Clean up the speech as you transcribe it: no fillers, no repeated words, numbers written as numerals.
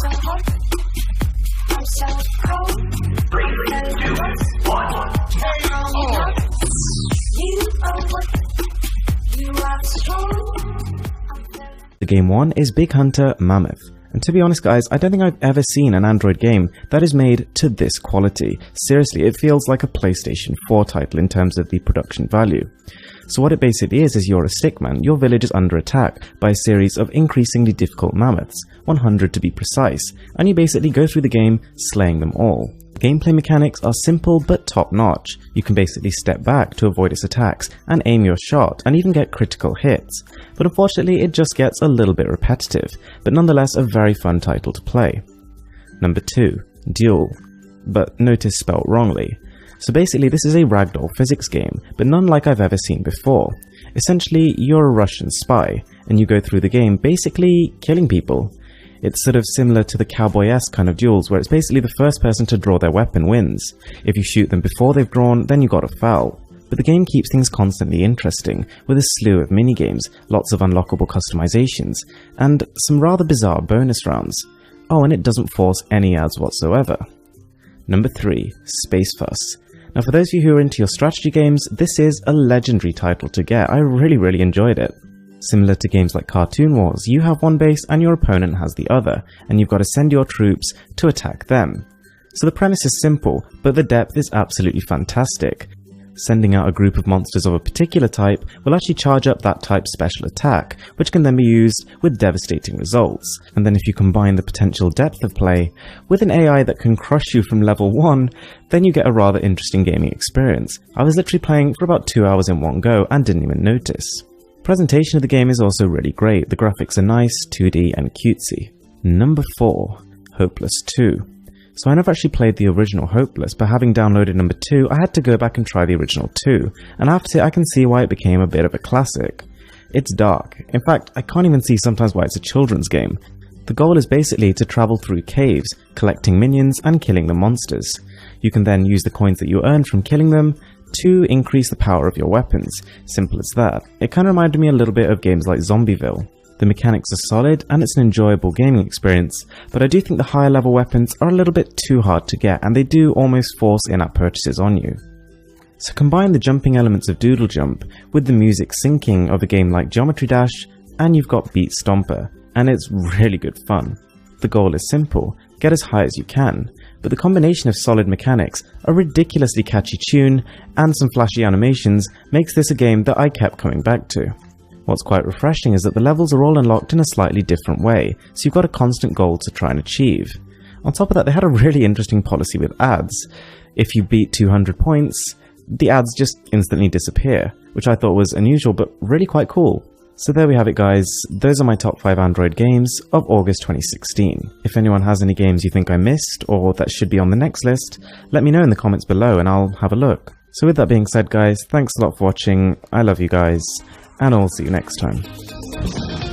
so hot. I'm so cold. 3, 2, 1. You are what? You are strong. The game 1 is Big Hunter Mammoth. And to be honest guys, I don't think I've ever seen an Android game that is made to this quality. Seriously, it feels like a PlayStation 4 title in terms of the production value. So what it basically is you're a stickman, your village is under attack by a series of increasingly difficult mammoths, 100 to be precise, and you basically go through the game slaying them all. Gameplay mechanics are simple but top-notch. You can basically step back to avoid its attacks and aim your shot and even get critical hits. But unfortunately it just gets a little bit repetitive, but nonetheless a very fun title to play. Number 2. Duel. But notice spelt wrongly. So basically this is a ragdoll physics game, but none like I've ever seen before. Essentially you're a Russian spy, and you go through the game basically killing people. It's sort of similar to the cowboy-esque kind of duels where it's basically the first person to draw their weapon wins. If you shoot them before they've drawn, then you got a foul. But the game keeps things constantly interesting, with a slew of minigames, lots of unlockable customizations, and some rather bizarre bonus rounds. Oh, and it doesn't force any ads whatsoever. Number 3. Space Fuss. Now for those of you who are into your strategy games, this is a legendary title to get. I really enjoyed it. Similar to games like Cartoon Wars, you have one base and your opponent has the other, and you've got to send your troops to attack them. So the premise is simple, but the depth is absolutely fantastic. Sending out a group of monsters of a particular type will actually charge up that type's special attack, which can then be used with devastating results. And then if you combine the potential depth of play with an AI that can crush you from level 1, then you get a rather interesting gaming experience. I was literally playing for about 2 hours in one go and didn't even notice. Presentation of the game is also really great. The graphics are nice, 2D and cutesy. Number 4. Hopeless 2. So I never actually played the original Hopeless, but having downloaded number 2, I had to go back and try the original 2, and I have to say I can see why it became a bit of a classic. It's dark. In fact, I can't even see sometimes why it's a children's game. The goal is basically to travel through caves, collecting minions and killing the monsters. You can then use the coins that you earn from killing them to increase the power of your weapons. Simple as that. It kind of reminded me a little bit of games like Zombieville. The mechanics are solid and it's an enjoyable gaming experience, but I do think the higher level weapons are a little bit too hard to get and they do almost force in-app purchases on you. So combine the jumping elements of Doodle Jump with the music syncing of a game like Geometry Dash and you've got Beat Stomper, and it's really good fun. The goal is simple, get as high as you can, but the combination of solid mechanics, a ridiculously catchy tune, and some flashy animations makes this a game that I kept coming back to. What's quite refreshing is that the levels are all unlocked in a slightly different way, so you've got a constant goal to try and achieve. On top of that, they had a really interesting policy with ads. If you beat 200 points, the ads just instantly disappear, which I thought was unusual but really quite cool. So there we have it guys, those are my top 5 Android games of August 2016. If anyone has any games you think I missed or that should be on the next list, let me know in the comments below and I'll have a look. So with that being said guys, thanks a lot for watching, I love you guys, and I'll see you next time.